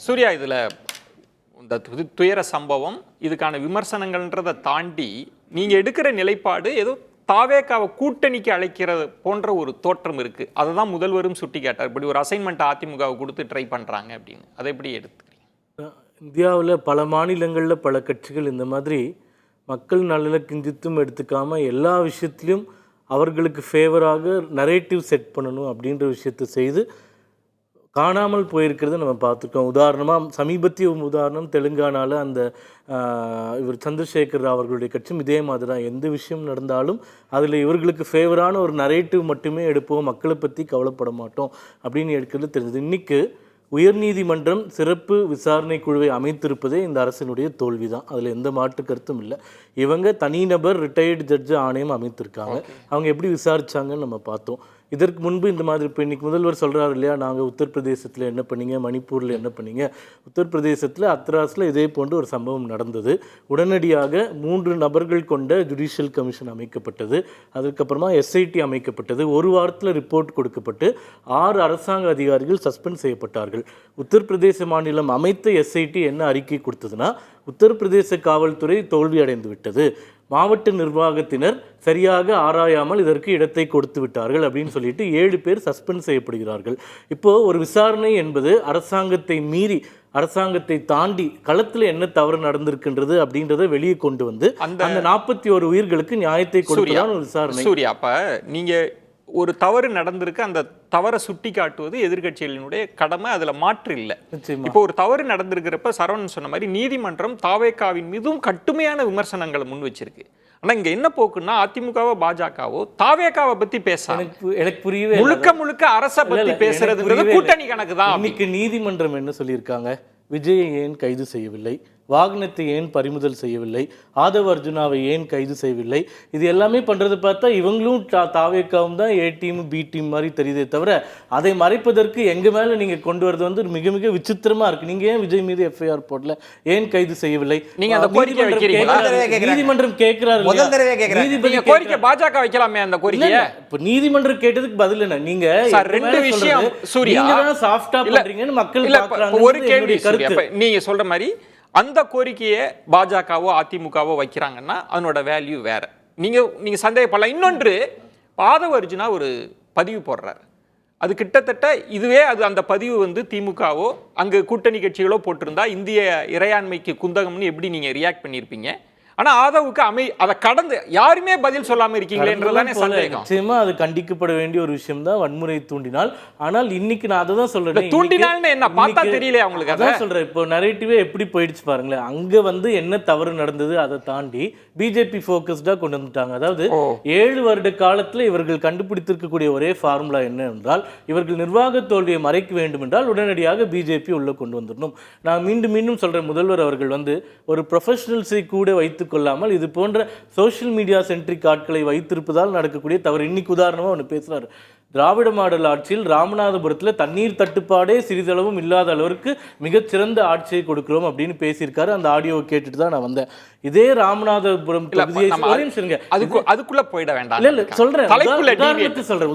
சூர்யா, இதில் இந்த துயர சம்பவம் இதுக்கான விமர்சனங்கள்ன்றதை தாண்டி நீங்கள் எடுக்கிற நிலைப்பாடு ஏதோ தாவேக்காவை கூட்டணிக்கு அழைக்கிறது போன்ற ஒரு தோற்றம் இருக்குது. அதை தான் முதல்வரும் சுட்டி காட்டார். இப்படி ஒரு அசைன்மெண்ட் அதிமுகவை கொடுத்து ட்ரை பண்ணுறாங்க அப்படின்னு. அதை எப்படி எடுத்துக்கிறீங்க? இந்தியாவில் பல மாநிலங்களில் பல கட்சிகள் இந்த மாதிரி மக்கள் நலனை கிஞ்சித்தும் எடுத்துக்காமல் எல்லா விஷயத்துலையும் அவர்களுக்கு ஃபேவராக நரேட்டிவ் செட் பண்ணணும் அப்படின்ற விஷயத்தை செய்து காணாமல் போயிருக்கிறத நம்ம பார்த்துருக்கோம். உதாரணமாக சமீபத்திய உதாரணம் தெலுங்கானாவில் அந்த இவர் சந்திரசேகர் ராவ் அவர்களுடைய கட்சியும் இதே மாதிரி தான். எந்த விஷயம் நடந்தாலும் அதில் இவர்களுக்கு ஃபேவரான ஒரு நரேட்டிவ் மட்டுமே எடுப்போம், மக்களை பற்றி கவலைப்பட மாட்டோம் அப்படின்னு எடுக்கிறது தெரிஞ்சது. இன்றைக்கு உயர்நீதிமன்றம் சிறப்பு விசாரணை குழுவை அமைத்திருப்பதே இந்த அரசினுடைய தோல்வி தான். அதில் எந்த மாற்று கருத்தும் இல்லை. இவங்க தனிநபர் ரிட்டையர்டு ஜட்ஜு ஆணையம் அமைத்திருக்காங்க. அவங்க எப்படி விசாரிச்சாங்கன்னு நம்ம பார்த்தோம். இதற்கு முன்பு இந்த மாதிரி இப்போ இன்றைக்கி முதல்வர் சொல்கிறாரு இல்லையா, நாங்கள் உத்தரப்பிரதேசத்தில் என்ன பண்ணீங்க, மணிப்பூரில் என்ன பண்ணீங்க. உத்தரப்பிரதேசத்தில் அத்ராஸில் இதே போன்ற ஒரு சம்பவம் நடந்தது. உடனடியாக 3 நபர்கள் கொண்ட ஜுடிஷியல் கமிஷன் அமைக்கப்பட்டது. அதுக்கப்புறமா எஸ்ஐடி அமைக்கப்பட்டது. ஒரு வாரத்தில் ரிப்போர்ட் கொடுக்கப்பட்டு 6 அரசாங்க அதிகாரிகள் சஸ்பெண்ட் செய்யப்பட்டார்கள். உத்தரப்பிரதேச மாநிலம் அமைத்த எஸ்ஐடி என்ன அறிக்கை கொடுத்ததுன்னா, உத்தரப்பிரதேச காவல்துறை தோல்வி அடைந்து விட்டது, மாவட்ட நிர்வாகத்தினர் சரியாக ஆராயாமல் இதற்கு இடத்தை கொடுத்து விட்டார்கள் அப்படின்னு சொல்லிட்டு 7 பேர் சஸ்பெண்ட் செய்யப்படுகிறார்கள். இப்போது ஒரு விசாரணை என்பது அரசாங்கத்தை மீறி, அரசாங்கத்தை தாண்டி களத்தில் என்ன தவறு நடந்திருக்கின்றது அப்படின்றத வெளியே கொண்டு வந்து அந்த 41 உயிர்களுக்கு நியாயத்தை கொடுத்துதான் ஒரு விசாரணை. சூர்யா, அப்போ நீங்கள் ஒரு தவறு நடந்திருக்கு, அந்த தவறை சுட்டி காட்டுவது எதிர்கட்சிகளினுடைய கடமை, அதுல மாற்று இல்லை. இப்போ ஒரு தவறு நடந்திருக்கிறப்ப சரவணன் சொன்ன மாதிரி நீதிமன்றம் தாவேக்காவின் மீதும் கடுமையான விமர்சனங்களை முன் வச்சிருக்கு. ஆனா இங்க என்ன போக்குன்னா, அதிமுகவோ பாஜகவோ தாவேக்காவை பத்தி பேச எனக்கு புரியவே, முழுக்க அரச பத்தி பேசுறதுங்கிறது கூட்டணி கணக்கு தான். இன்னைக்கு நீதிமன்றம் என்ன சொல்லியிருக்காங்க, விஜயை ஏன் கைது செய்யவில்லை, வாகனத்தை ஏன் பறிமுதல் செய்யவில்லை, ஆதவ் அர்ஜுனாவை ஏன் கைது செய்யவில்லை, இது எல்லாமே பண்ணுறது பார்த்தா இவங்களும் தாவேக்காவும் தான் ஏ டீம் பி டீம் மாதிரி தெரியுதே தவிர, அதை மறைப்பதற்கு எங்கள் மேலே நீங்கள் கொண்டு வரது வந்து மிக மிக விசித்திரமாக இருக்குது. நீங்கள் ஏன் விஜய் மீது எஃப்ஐஆர் போடல, ஏன் கைது செய்யவில்லை? நீதிமன்றம் கேட்கிறாரு, கோரிக்கை பாஜக வைக்கலாமே அந்த கோரிக்கை. இப்போ நீதிமன்றம் கேட்டதுக்கு பதில் என்ன? நீங்க 2 விஷயம் சூர்யா சாஃப்டா பண்றீங்கன்னு மக்கள் பார்க்கறாங்க. ஒரு கேள்வி கருத்து, நீங்க சொல்ற மாதிரி அந்த கோரிக்கையை பாஜகவோ அதிமுகவோ வைக்கிறாங்கன்னா அதனோட வேல்யூ வேற. நீங்க சந்தேகப்படலாம். இன்னொன்று, ஆதவ் அர்ஜுனா ஒரு பதிவு போடுறாரு, அது கிட்டத்தட்ட இதுவே அந்த பதிவு வந்து திமுகவோ அங்கு கூட்டணி கட்சிகளோ போட்டிருந்தா இந்திய இறையாண்மைக்கு குந்தகம்னு எப்படி நீங்க ரியாக்ட் பண்ணியிருப்பீங்க? ஆனா ஆதவுக்கு அதை கடந்து யாருமே பதில் சொல்லாம இருக்கீங்களேன்றதானே சந்தேகம். நிச்சயமா அது கண்டிக்கப்பட வேண்டிய ஒரு விஷயம் தான், வன்முறை தூண்டினால். ஆனால் இன்னைக்கு நான் அதை தான் சொல்றேன், தூண்டினால்னு என்ன பார்த்தா தெரியல அவங்களுக்கு. அதான் சொல்றேன், இப்போ நரேட்டிவே எப்படி போயிடுச்சு பாருங்களேன். அங்க வந்து என்ன தவறு நடந்தது அதை தாண்டி பிஜேபி ஃபோக்கஸ்டா கொண்டு வந்துட்டாங்க. அதாவது 7 வருட காலத்துல இவர்கள் கண்டுபிடித்திருக்கக்கூடிய ஒரே ஃபார்முலா என்ன என்றால், இவர்கள் நிர்வாக தோல்வியை மறைக்க வேண்டும் என்றால் உடனடியாக பிஜேபி உள்ள கொண்டு வந்துடணும். நான் மீண்டும் சொல்றேன், முதல்வர் அவர்கள் வந்து ஒரு ப்ரொஃபஷனல்ஸை கூட வைத்து கொள்ளாமல் இது போன்ற சோஷியல் மீடியா சென்ட்ரிக் ஆட்களை வைத்திருப்பதால் நடக்கக்கூடிய தவறு. இன்னைக்கு உதாரணமா ஒன்று பேசுறாரு, திராவிட மாடல் ஆட்சியில் ராமநாதபுரத்தில் தண்ணீர் தட்டுப்பாடே சிறிதளவும் இல்லாத அளவிற்கு மிகச்சிறந்த ஆட்சியை கொடுக்கிறோம் அப்படின்னு பேசியிருக்காரு. அந்த ஆடியோவை கேட்டுட்டு தான் நான் வந்தேன். இதே ராமநாதபுரம் அதுக்குள்ள போயிட வேண்டாம். இல்ல சொல்றேன்,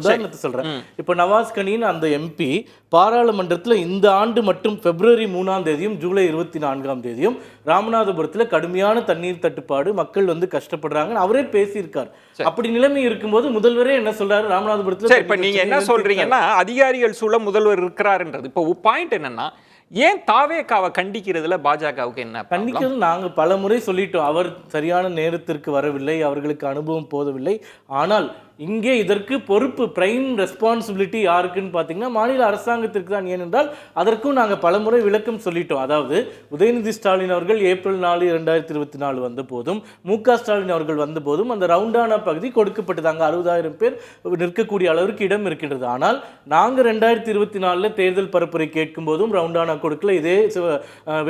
உதாரணத்தை சொல்றேன். இப்ப நவாஸ் கனின் அந்த எம்பி பாராளுமன்றத்தில் இந்த ஆண்டு மட்டும் பிப்ரவரி 3ஆம் தேதியும் ஜூலை 24ஆம் தேதியும் ராமநாதபுரத்தில் கடுமையான தண்ணீர் தட்டுப்பாடு, மக்கள் வந்து கஷ்டப்படுறாங்கன்னு அவரே பேசியிருக்கார். அப்படி நிலைமை இருக்கும்போது முதல்வரே என்ன சொல்றாரு, ராமநாதபுரத்தில் நீங்க என்ன சொல்றீங்கன்னா அதிகாரிகள் சூழ முதல்வர் இருக்கிறாருன்றது. இப்போ பாயிண்ட் என்னன்னா, ஏன் தாவேக்காவை கண்டிக்கிறதுல பாஜகவுக்கு என்ன கண்டிக்கிறது? நாங்கள் பல முறை சொல்லிட்டோம், அவர் சரியான நேரத்திற்கு வரவில்லை, அவர்களுக்கு அனுபவம் போதவில்லை. ஆனால் இங்கே இதற்கு பொறுப்பு, பிரைம் ரெஸ்பான்சிபிலிட்டி யாருக்குன்னு பார்த்தீங்கன்னா மாநில அரசாங்கத்திற்கு தான். ஏனென்றால் அதற்கும் நாங்கள் பலமுறை விளக்கம் சொல்லிட்டோம். அதாவது உதயநிதி ஸ்டாலின் அவர்கள் ஏப்ரல் 4, 2024 வந்த போதும், மு.க. ஸ்டாலின் அவர்கள் வந்த போதும் அந்த ரவுண்டானா பகுதி கொடுக்கப்பட்டதாங்க. 60,000 பேர் நிற்கக்கூடிய அளவிற்கு இடம் இருக்கின்றது. ஆனால் நாங்கள் 2024 தேர்தல் பரப்புரை கேட்கும் போதும் ரவுண்டானா கொடுக்கல, இதே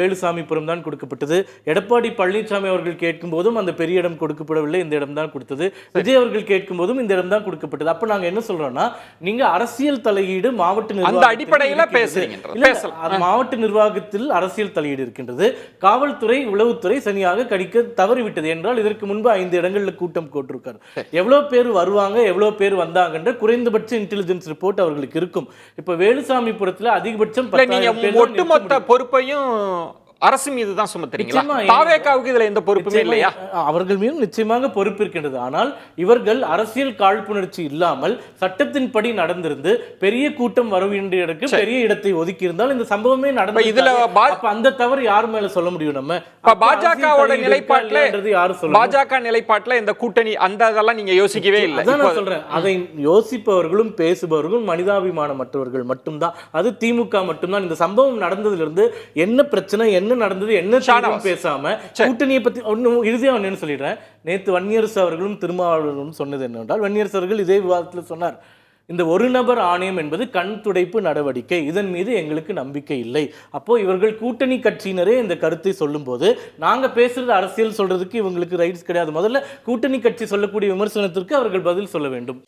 வேலுசாமிபுரம் தான் கொடுக்கப்பட்டது. எடப்பாடி பழனிசாமி அவர்கள் கேட்கும் போதும் அந்த பெரிய இடம் கொடுக்கப்படவில்லை, இந்த இடம் தான் கொடுத்தது. விஜய் அவர்கள் கேட்கும் போதும் இந்த இடம் தான் கொடுக்கப்பட்டது. அப்ப நாங்க என்ன சொல்றோம்னா, நீங்க அரசியல் தலையீடு மாவட்ட அந்த நிர்வாகத்தில் அடிப்படையில இருக்கின்றது. பேசுறீங்க. இல்ல, அது மாவட்ட நிர்வாகத்தில் அரசியல் தலையீடு இருக்கின்றது. காவல்துறை உளவுத்துறை சரியாக கடிக்க தவறிவிட்டது என்றால் இதற்கு முன்பு 5 இடங்கள்ல கூட்டம் போட்டிருக்காரு. எவ்வளவு பேர் வருவாங்க, எவ்வளவு பேர் வந்தாங்கன்ற குறைந்தபட்ச இன்டெலிஜென்ஸ் ரிப்போர்ட் அவர்களுக்கு இருக்கும். இப்ப வேலுசாமிபுரத்துல அதிகபட்சம் 10,000 பேர் தான் ஒட்டுமொத்த பொறுப்பையும் அரசு மீது தான் சுமத்துறீங்களா? நிச்சயமா. தாவேகாவுக்கு இதுல எந்த பொறுப்புமே இல்லையா? அவர்கள் மீதும் நிச்சயமாக பொறுப்பு இருக்கின்றது. ஆனால் இவர்கள் அரசியல் காழ்ப்புணர்ச்சி இல்லாமல் சட்டத்தின்படி நடந்திருந்து பெரிய கூட்டம் வர வேண்டிய இடத்துக்கு பெரிய இடத்தை ஒதுக்கி இருந்தால் இந்த சம்பவமே நடந்து இதுல அப்ப அந்த தவறு யார் மேல சொல்ல முடியும்? நம்ம பாஜகவோட நிலைப்பாட்டுல யாரு சொல்ல? பாஜக நிலைப்பாட்டுல இந்த கூட்டணி அந்த இதெல்லாம் நீங்க யோசிக்கவே இல்லை. அதான் நான் சொல்றேன். அதை யோசிப்பவர்களும் பேசுபவர்களும் மனிதாபிமானமற்றவர்கள் மட்டும்தான். அது திமுக மட்டும்தான். இந்த சம்பவம் நடந்ததுல இருந்து என்ன பிரச்சனை, என்ன நடந்தது, என்ன பேசாம கூட்டணியை பத்தி இறுதியா ஒன்னு சொல்லிடுறேன். நேத்து வன்னியரசு அவர்களும் திருமாவளவர்களும் சொன்னது என்னவென்றால், வன்னியரசு அவர்கள் இதே விவாதத்தில் சொன்னார், இந்த ஒரு நபர் ஆணையம் என்பது கண் துடைப்பு நடவடிக்கை, இதன் மீது எங்களுக்கு நம்பிக்கை இல்லை. அப்போ இவர்கள் கூட்டணி கட்சியினரே இந்த கருத்தை சொல்லும் போது நாங்க பேசுறது அரசியல் சொல்றதுக்கு இவங்களுக்கு ரைட்ஸ் கிடையாது. முதல்ல கூட்டணி கட்சி சொல்லக்கூடிய விமர்சனத்திற்கு அவர்கள் பதில் சொல்ல வேண்டும்.